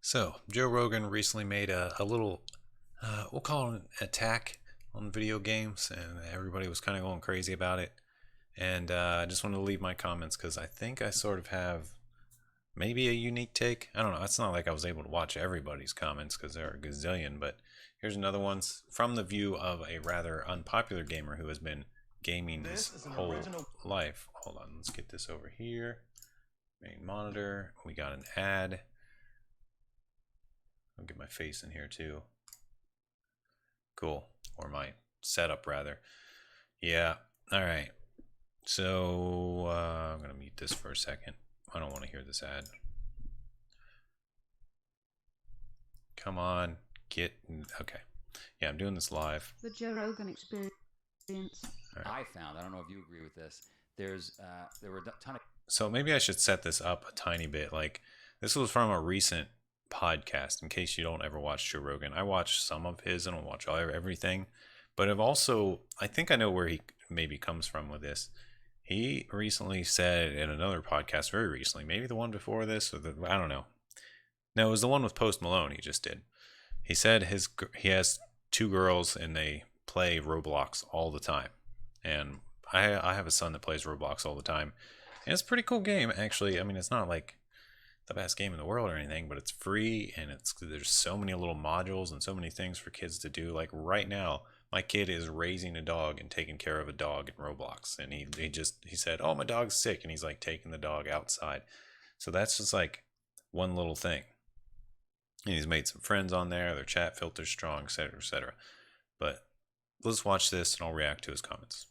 So, Joe Rogan recently made a little, we'll call it an attack on video games, and everybody was kind of going crazy about it. And I just wanted to leave my comments because I think I sort of have maybe a unique take. I don't know. It's not like I was able to watch everybody's comments because there are a gazillion, but here's another one from the view of a rather unpopular gamer who has been gaming his whole life. Hold on, let's get this over here. Main monitor. We got an ad. I'll get my face in here too. Cool. Or my setup, rather. Yeah. All right. So I'm going to mute this for a second. I don't want to hear this ad. Come on. Get. Okay. Yeah, I'm doing this live. The Joe Rogan experience. Right. I found, I don't know if you agree with this, there were a ton of. So maybe I should set this up a tiny bit. Like, this was from a recent podcast, in case you don't ever watch Joe Rogan. I watch some of his, I don't watch everything, but I think I know where he maybe comes from with this. He recently said in another podcast, very recently, maybe the one before this, I don't know. No, it was the one with Post Malone he just did. He said he has two girls and they play Roblox all the time. And I have a son that plays Roblox all the time. And it's a pretty cool game, actually. I mean, it's not like the best game in the world or anything, but it's free and there's so many little modules and so many things for kids to do. Like right now, my kid is raising a dog and taking care of a dog in Roblox, and he said, "Oh, my dog's sick," and he's like taking the dog outside. So that's just like one little thing. And he's made some friends on there. Their chat filter's strong, etc., etc. But let's watch this, and I'll react to his comments.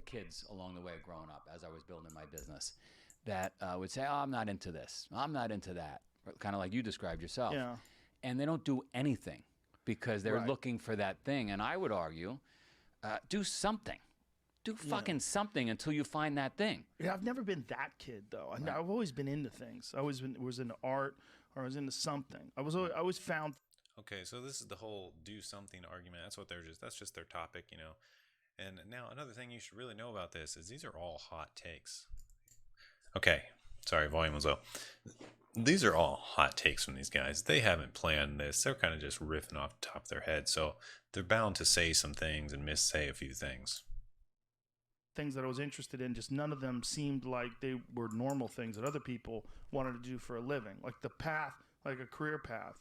Kids along the way growing up as I was building my business that would say, "Oh, I'm not into this. I'm not into that," kind of like you described yourself. Yeah. And they don't do anything because they're Right. looking for that thing. And I would argue, do something. Do fucking something until you find that thing. Yeah, I've never been that kid though. I've always been into things. I always was into art or I was into something. I always found. Okay, so this is the whole do something argument. That's just their topic, you know. And now another thing you should really know about this is these are all hot takes. Okay, sorry, volume was low. These are all hot takes from these guys. They haven't planned this. They're kind of just riffing off the top of their head. So they're bound to say some things and missay a few things. Things that I was interested in, just none of them seemed like they were normal things that other people wanted to do for a living, like the path, like a career path.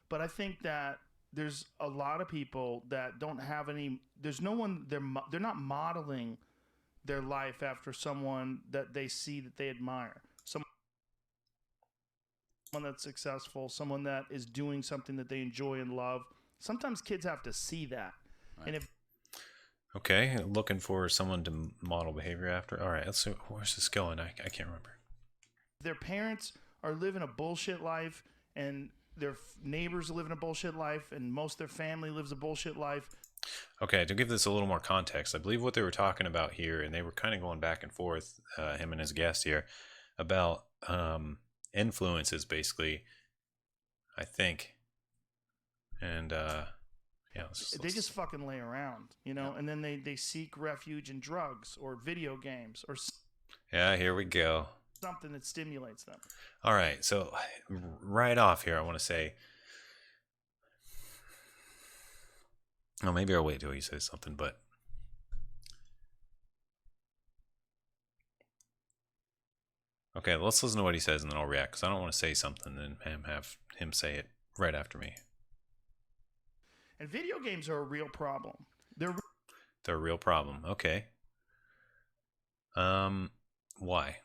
But I think that there's a lot of people that don't have any. There's no one. They're not modeling their life after someone that they see that they admire. Someone that's successful, someone that is doing something that they enjoy and love. Sometimes kids have to see that, Right. and if Okay, looking for someone to model behavior after. All right, let's see. Where's this going? I can't remember. their parents are living a bullshit life and their neighbors are living a bullshit life and most of their family lives a bullshit life. Okay, to give this a little more context, I believe what they were talking about here, and they were kind of going back and forth, him and his guest here, about influences, basically, I think. And yeah, They just fucking lay around, you know, and then they seek refuge in drugs or video games or yeah, here we go. something that stimulates them. All right, so right off here, I want to say, oh, maybe I'll wait till he says something, but okay, let's listen to what he says and then I'll react because I don't want to say something and have him say it right after me. And video games are a real problem. They're They're a real problem. Okay. Why?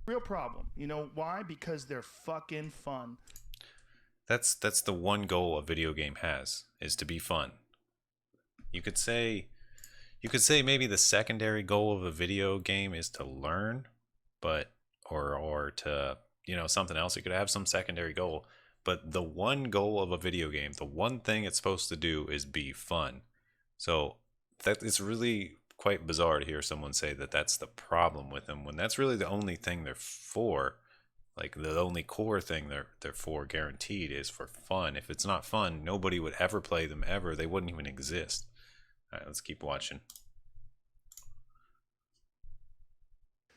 a real problem. You know why? Because they're fucking fun. That's the one goal a video game has, is to be fun. You could say maybe the secondary goal of a video game is to learn, but or to, you know, something else. It could have some secondary goal, but the one goal of a video game, the one thing it's supposed to do is be fun. So that it's really quite bizarre to hear someone say that that's the problem with them when that's really the only thing they're for. Like the only core thing they're for guaranteed is for fun. If it's not fun, nobody would ever play them ever. They wouldn't even exist. All right, let's keep watching.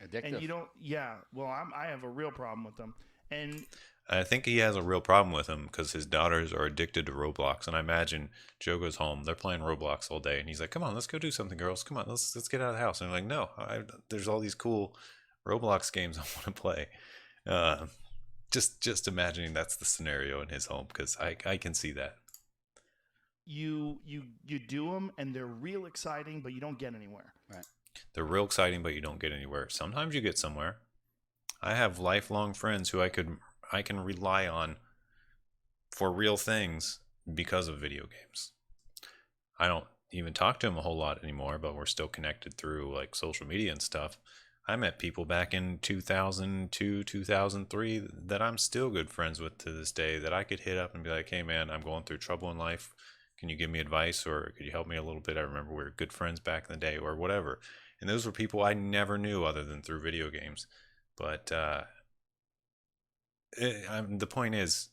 Addictive. And you don't. Yeah. Well, I have a real problem with them. And I think he has a real problem with him because his daughters are addicted to Roblox, and I imagine Joe goes home, they're playing Roblox all day, and he's like, "Come on, let's go do something, girls. Come on, let's get out of the house." And they're like, "No, there's all these cool Roblox games I want to play." Uh, just imagining that's the scenario in his home because I can see that. You do them and they're real exciting, but you don't get anywhere. Right. They're real exciting, but you don't get anywhere. Sometimes you get somewhere. I have lifelong friends who I can rely on for real things because of video games. I don't even talk to them a whole lot anymore, but we're still connected through like social media and stuff. I met people back in 2002, 2003 that I'm still good friends with to this day that I could hit up and be like, "Hey man, I'm going through trouble in life. Can you give me advice or could you help me a little bit? I remember we were good friends back in the day," or whatever. And those were people I never knew other than through video games. But the point is,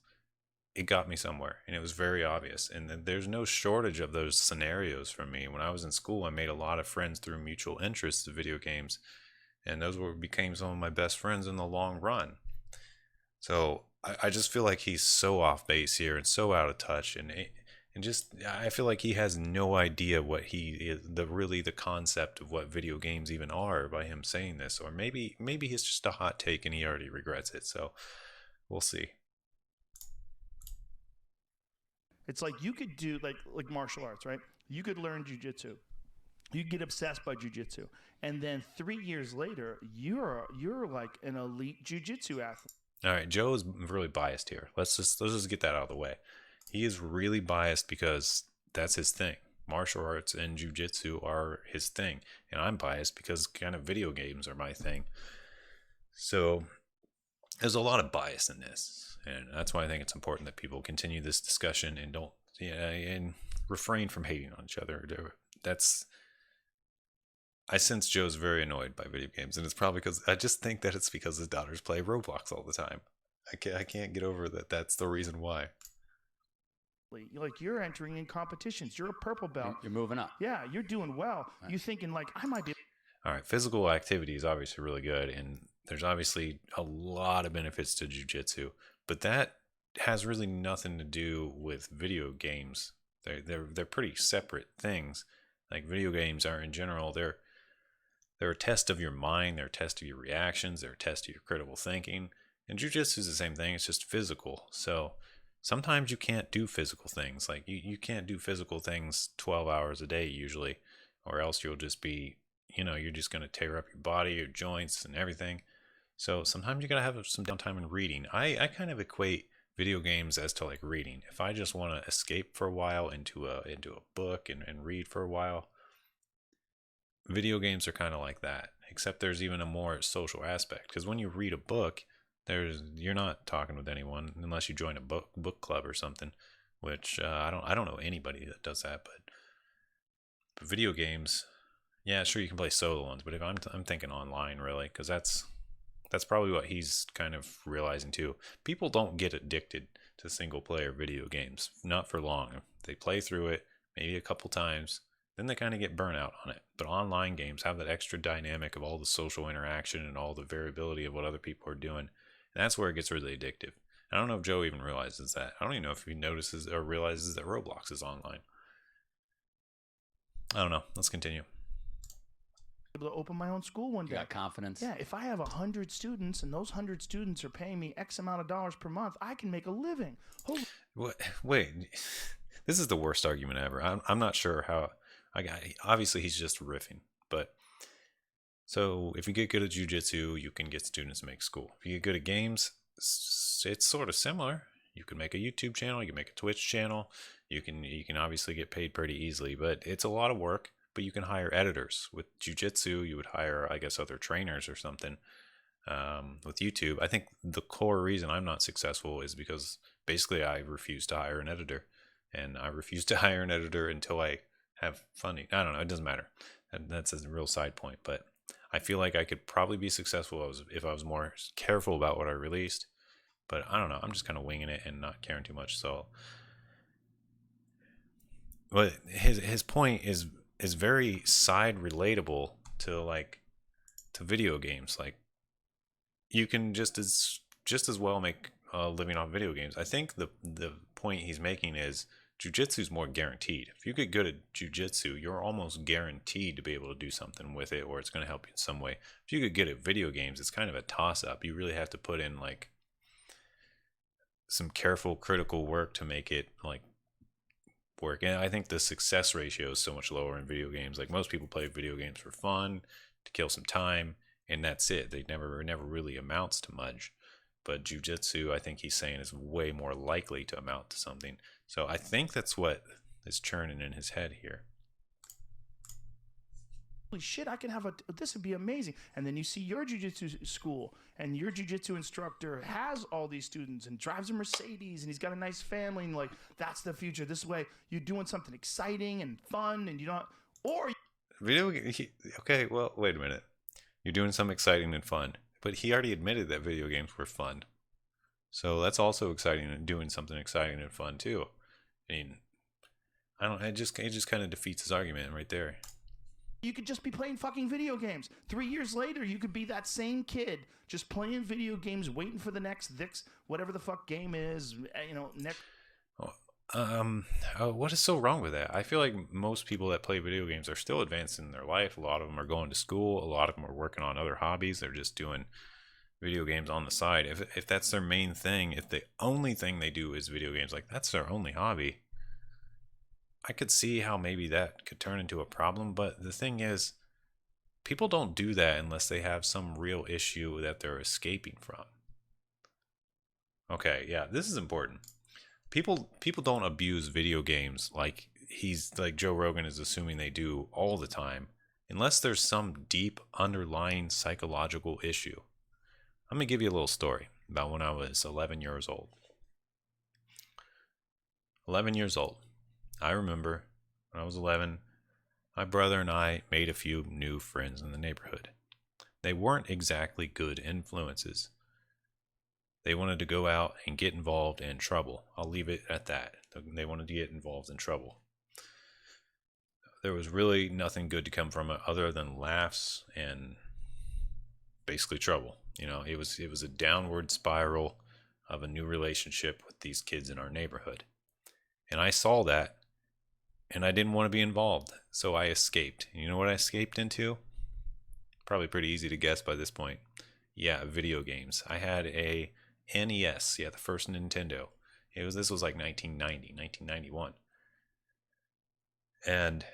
it got me somewhere and it was very obvious. And there's no shortage of those scenarios for me. When I was in school, I made a lot of friends through mutual interests of video games. And those were became some of my best friends in the long run. So I just feel like he's so off base here and so out of touch. And just, I feel like he has no idea what he is, the concept of what video games even are by him saying this. Or maybe it's just a hot take and he already regrets it. So we'll see. It's like you could do like martial arts, right? You could learn jujitsu. You get obsessed by jujitsu, and then 3 years later, you're like an elite jujitsu athlete. All right, Joe is really biased here. Let's just get that out of the way. He is really biased because that's his thing. Martial arts and jujitsu are his thing, and I'm biased because kind of video games are my thing. So there's a lot of bias in this, and that's why I think it's important that people continue this discussion and don't, and refrain from hating on each other. I sense Joe's very annoyed by video games, and it's probably because I just think that it's because his daughters play Roblox all the time. I can't get over that. That's the reason why. Like you're entering in competitions. You're a purple belt. You're moving up. Yeah, you're doing well. Right. You're thinking like I might be. All right, physical activity is obviously really good, and there's obviously a lot of benefits to jujitsu, but that has really nothing to do with video games. They're pretty separate things. Like video games are in general, they're a test of your mind, they're a test of your reactions, they're a test of your critical thinking. And jujitsu is the same thing, it's just physical. So sometimes you can't do physical things. Like you can't do physical things 12 hours a day usually, or else you'll just be, you're just going to tear up your body, your joints, and everything. So sometimes you got to have some downtime in reading. I kind of equate video games as to like reading. If I just want to escape for a while into a book and read for a while, video games are kind of like that, except there's even a more social aspect because when you read a book, you're not talking with anyone unless you join a book club or something, which I don't know anybody that does that. But video games, yeah, sure you can play solo ones, but if I'm thinking online really, because that's probably what he's kind of realizing too. People don't get addicted to single player video games, not for long. They play through it maybe a couple times, then they kind of get burnt out on it. But online games have that extra dynamic of all the social interaction and all the variability of what other people are doing. And that's where it gets really addictive. I don't know if Joe even realizes that. I don't even know if he notices or realizes that Roblox is online. I don't know. Let's continue. Able to open my own school one day. You got confidence. Yeah, if I have 100 students and those 100 students are paying me X amount of dollars per month, I can make a living. Holy. Wait, this is the worst argument ever. I'm not sure how. Obviously he's just riffing, but so if you get good at jujitsu, you can get students to make school. If you get good at games, it's sort of similar. You can make a YouTube channel, you can make a Twitch channel, you can obviously get paid pretty easily, but it's a lot of work. But you can hire editors. With jujitsu, you would hire, I guess, other trainers or something. With YouTube, I think the core reason I'm not successful is because basically I refuse to hire an editor, and I refuse to hire an editor until I have funding. I don't know. It doesn't matter. That's a real side point, but I feel like I could probably be successful if I was more careful about what I released. But I don't know. I'm just kind of winging it and not caring too much. So, but his point is very side relatable to video games. Like you can just as well make living off video games. I think the point he's making is jujitsu is more guaranteed. If you get good at jujitsu, you're almost guaranteed to be able to do something with it, or it's going to help you in some way. If you get good at video games, it's kind of a toss up. You really have to put in like some careful, critical work to make it like work. And I think the success ratio is so much lower in video games. Like most people play video games for fun, to kill some time, and that's it. They never really amounts to much. But jujitsu, I think he's saying, is way more likely to amount to something. So I think that's what is churning in his head here. Holy shit, I can have this would be amazing. And then you see your jiu-jitsu school, and your jiu-jitsu instructor has all these students and drives a Mercedes, and he's got a nice family, and like, that's the future. This way you're doing something exciting and fun, and you don't, or okay, well, wait a minute. You're doing something exciting and fun, but he already admitted that video games were fun. So that's also exciting and doing something exciting and fun too. I mean, I don't. It just kind of defeats his argument right there. you could just be playing fucking video games. 3 years later, you could be that same kid just playing video games, waiting for the next whatever the fuck game is. Next. What is so wrong with that? I feel like most people that play video games are still advanced in their life. A lot of them are going to school. A lot of them are working on other hobbies. They're just doing video games on the side. If that's their main thing, if the only thing they do is video games, like that's their only hobby, I could see how maybe that could turn into a problem. But the thing is, people don't do that unless they have some real issue that they're escaping from. Okay, yeah, this is important. People don't abuse video games like Joe Rogan is assuming they do all the time, unless there's some deep underlying psychological issue. I'm gonna give you a little story about when I was 11 years old. 11 years old. I remember when I was 11, my brother and I made a few new friends in the neighborhood. They weren't exactly good influences. They wanted to go out and get involved in trouble. I'll leave it at that. They wanted to get involved in trouble. There was really nothing good to come from it other than laughs and basically trouble. It was a downward spiral of a new relationship with these kids in our neighborhood. And I saw that, and I didn't want to be involved, so I escaped. You know what I escaped into? Probably pretty easy to guess by this point. Yeah, video games. I had a NES, the first Nintendo. This was like 1990, 1991. And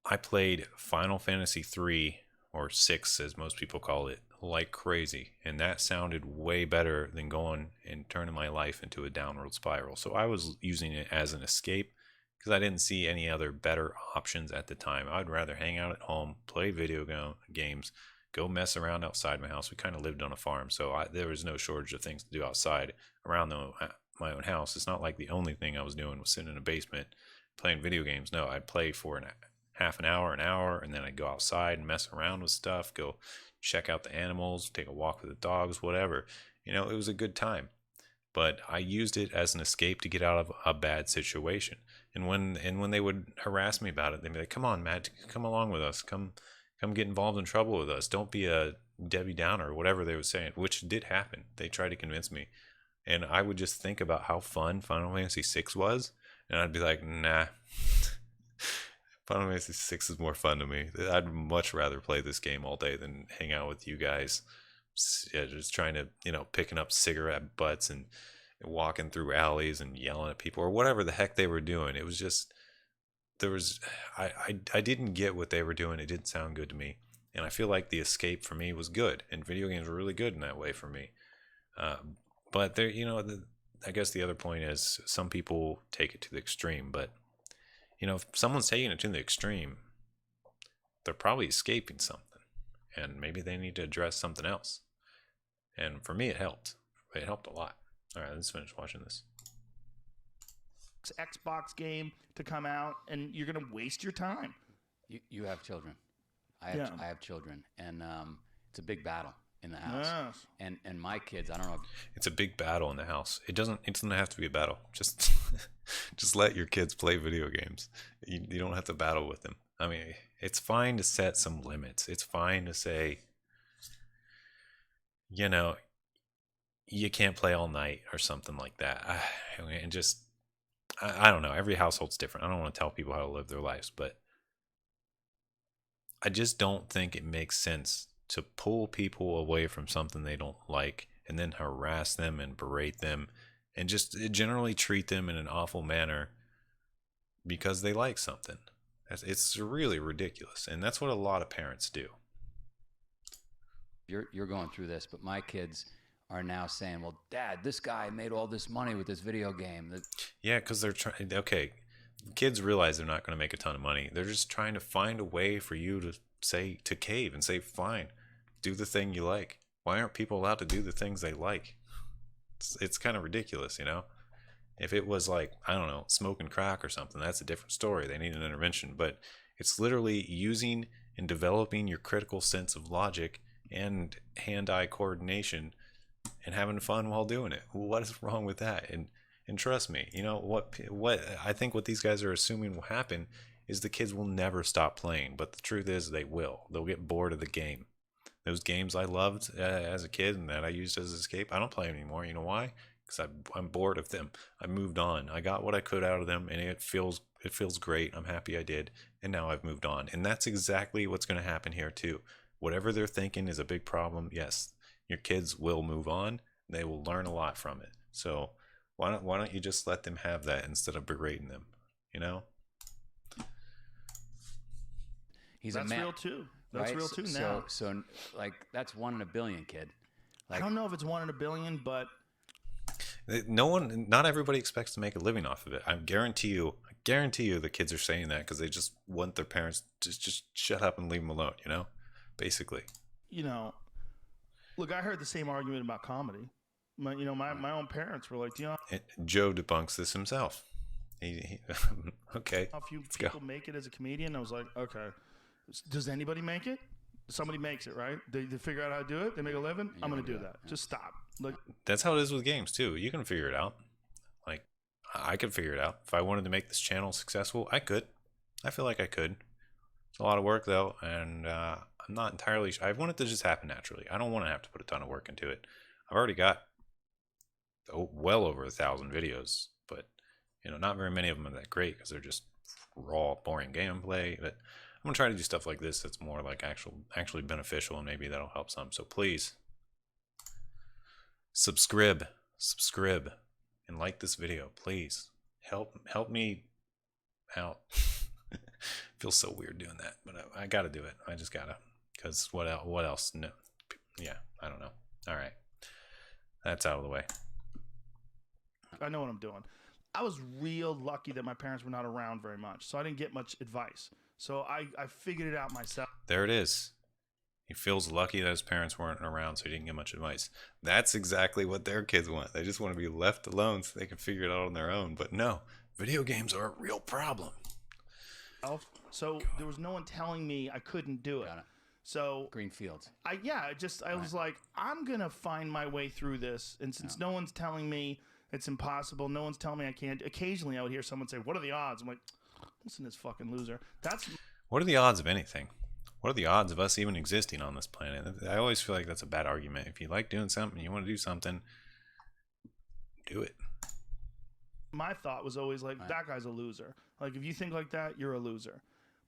I played Final Fantasy 3 or 6 as most people call it, like crazy. And that sounded way better than going and turning my life into a downward spiral. So I was using it as an escape because I didn't see any other better options at the time. I'd rather hang out at home, play video games, go mess around outside my house. We kind of lived on a farm, so there was no shortage of things to do outside around my own house. It's not like the only thing I was doing was sitting in a basement playing video games. No, I'd play for half an hour, and then I'd go outside and mess around with stuff, go check out the animals, take a walk with the dogs, whatever. It was a good time. But I used it as an escape to get out of a bad situation. And when they would harass me about it, they'd be like, "Come on, Matt, come along with us. Come get involved in trouble with us. Don't be a Debbie Downer," or whatever they were saying, which did happen. They tried to convince me. And I would just think about how fun Final Fantasy VI was, and I'd be like, nah. Final Fantasy VI is more fun to me. I'd much rather play this game all day than hang out with you guys. Yeah, just trying to, picking up cigarette butts and walking through alleys and yelling at people or whatever the heck they were doing. It was just, I didn't get what they were doing. It didn't sound good to me. And I feel like the escape for me was good, and video games were really good in that way for me. But there, I guess the other point is some people take it to the extreme, but if someone's taking it to the extreme, they're probably escaping something, and maybe they need to address something else. And for me, it helped. It helped a lot. All right, let's finish watching this. Xbox game to come out, and you're gonna waste your time. You have children. I have children, and it's a big battle in the house. Yes. And my kids, I don't know. It's a big battle in the house. It doesn't have to be a battle. Just let your kids play video games. You don't have to battle with them. I mean, it's fine to set some limits. It's fine to say, you can't play all night or something like that. And just, I don't know. Every household's different. I don't want to tell people how to live their lives, but I just don't think it makes sense to pull people away from something they don't like and then harass them and berate them and just generally treat them in an awful manner because they like something. It's really ridiculous. And that's what a lot of parents do. You're going through this, but my kids are now saying, well, Dad, this guy made all this money with this video game. Yeah, because they're trying. Okay, kids realize they're not going to make a ton of money. They're just trying to find a way for you to cave and say, fine, do the thing you like. Why aren't people allowed to do the things they like? It's kind of ridiculous, you know? If it was like, I don't know, smoking crack or something, that's a different story. They need an intervention. But it's literally using and developing your critical sense of logic and hand-eye coordination and having fun while doing it. What is wrong with that? And trust me, you know what I think what these guys are assuming will happen is the kids will never stop playing, but the truth is they will. They'll get bored of the game. Those games I loved as a kid and that I used as escape, I don't play them anymore. You know why? Because I'm bored of them. I moved on. I got what I could out of them, and it feels great. I'm happy I did, and now I've moved on. And that's exactly what's going to happen here too. Whatever they're thinking is a big problem. Yes, your kids will move on. They will learn a lot from it. So why don't you just let them have that instead of berating them? You know? That's real too. That's right? real too now. So like that's 1 in a billion, kid. Like, I don't know if it's 1 in a billion, but not everybody expects to make a living off of it. I guarantee you the kids are saying that because they just want their parents to just shut up and leave them alone, you know? Basically. you know, look, I heard the same argument about comedy. My own parents were like, Joe debunks this himself. Okay. how few people make it as a comedian? I was like, okay, does anybody make it? Somebody makes it, right? They figure out how to do it. They make a living. I'm going to do that. Just stop. Like, that's how it is with games too. You can figure it out. Like I could figure it out. If I wanted to make this channel successful, I could. I feel like I could. It's a lot of work though, and I'm not entirely sure. I want it to just happen naturally. I don't want to have to put a ton of work into it. I've already got well over 1,000 videos, but not very many of them are that great because they're just raw, boring gameplay. But I'm gonna try to do stuff like this that's more like actually beneficial, and maybe that'll help some. So please subscribe, and like this video, please. Help me out. Feels so weird doing that, but I gotta do it. I just gotta, because what else? No, yeah, I don't know. All right, that's out of the way. I know what I'm doing. I was real lucky that my parents were not around very much, so I didn't get much advice. So I figured it out myself. There it is. He feels lucky that his parents weren't around, so he didn't get much advice. That's exactly what their kids want. They just want to be left alone so they can figure it out on their own. But no, video games are a real problem. So there was no one telling me I couldn't do it. So green fields. I was like, I'm gonna find my way through this. And since no one's telling me it's impossible, no one's telling me I can't. Occasionally, I would hear someone say, "What are the odds?" I'm like, "Listen to this fucking loser." What are the odds of anything? What are the odds of us even existing on this planet? I always feel like that's a bad argument. If you like doing something, you want to do something, do it. My thought was always like, that guy's a loser. Like, if you think like that, you're a loser.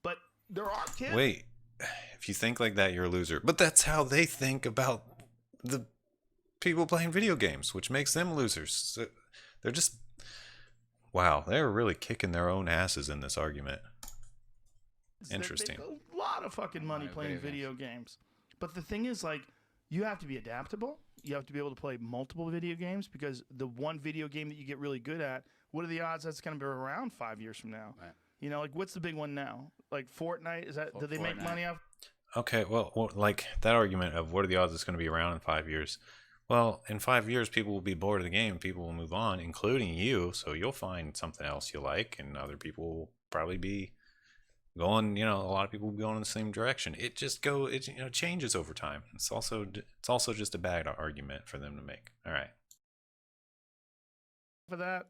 But there are kids. Wait, if you think like that, you're a loser. But that's how they think about the people playing video games, which makes them losers. So they're just, wow, they're really kicking their own asses in this argument. Interesting. They make a lot of fucking money playing video games. But the thing is, like, you have to be adaptable. You have to be able to play multiple video games, because the one video game that you get really good at, what are the odds that's going to be around 5 years from now? Right. Like, what's the big one now? Like Fortnite? Do they make money off? Okay, well, like that argument of what are the odds it's going to be around in 5 years? Well, in 5 years, people will be bored of the game. People will move on, including you. So you'll find something else you like, and other people will probably be going. A lot of people will be going in the same direction. It changes over time. It's also just a bad argument for them to make. All right. For that,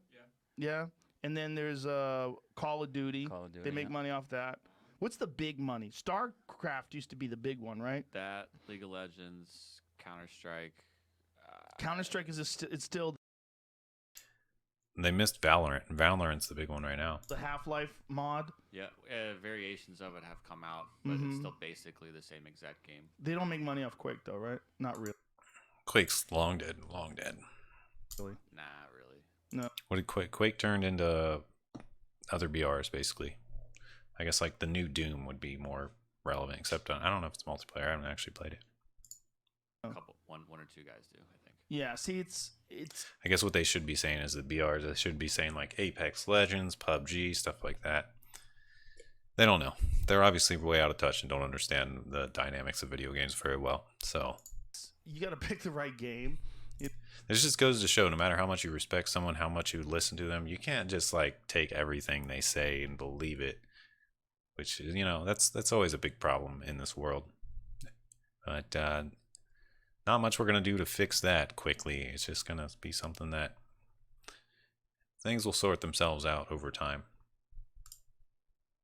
yeah. And then there's Call of Duty. They make money off that. What's the big money? StarCraft used to be the big one, right? That, League of Legends, Counter-Strike. Counter-Strike is it's still They missed Valorant. Valorant's the big one right now. the Half-Life mod. Yeah, variations of it have come out, but Mhm. it's still basically the same exact game. They don't make money off Quake though, right? Not really. Quake's long dead. Long dead. Nah, really. What did Quake turned into other BRs basically? I guess like the new Doom would be more relevant, except I don't know if it's multiplayer. I haven't actually played it. A couple, one or two guys do, I think. Yeah. See, it's I guess what they should be saying is the BRs. They should be saying like Apex Legends, PUBG, stuff like that. They don't know. They're obviously way out of touch and don't understand the dynamics of video games very well. So you got to pick the right game. this just goes to show, no matter how much you respect someone, how much you listen to them, you can't just like take everything they say and believe it. Which is, that's always a big problem in this world. But not much we're going to do to fix that quickly. It's just going to be something that things will sort themselves out over time.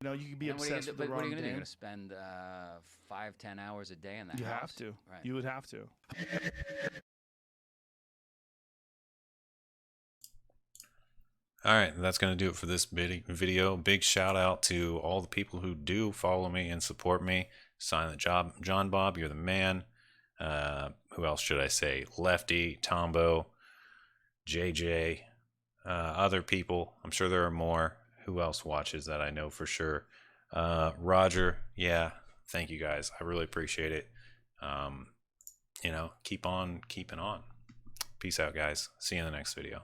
You can be And what are you obsessed gonna do- with the but what are wrong you gonna do? You're game. gonna spend 5-10 hours a day in the You house. have to. Right. You would have to. All right, that's going to do it for this video. Big shout out to all the people who do follow me and support me. Silent John Bob, you're the man. Who else should I say? Lefty, Tombo, JJ, other people. I'm sure there are more. Who else watches that I know for sure? Roger, yeah. Thank you guys. I really appreciate it. Keep on keeping on. Peace out, guys. See you in the next video.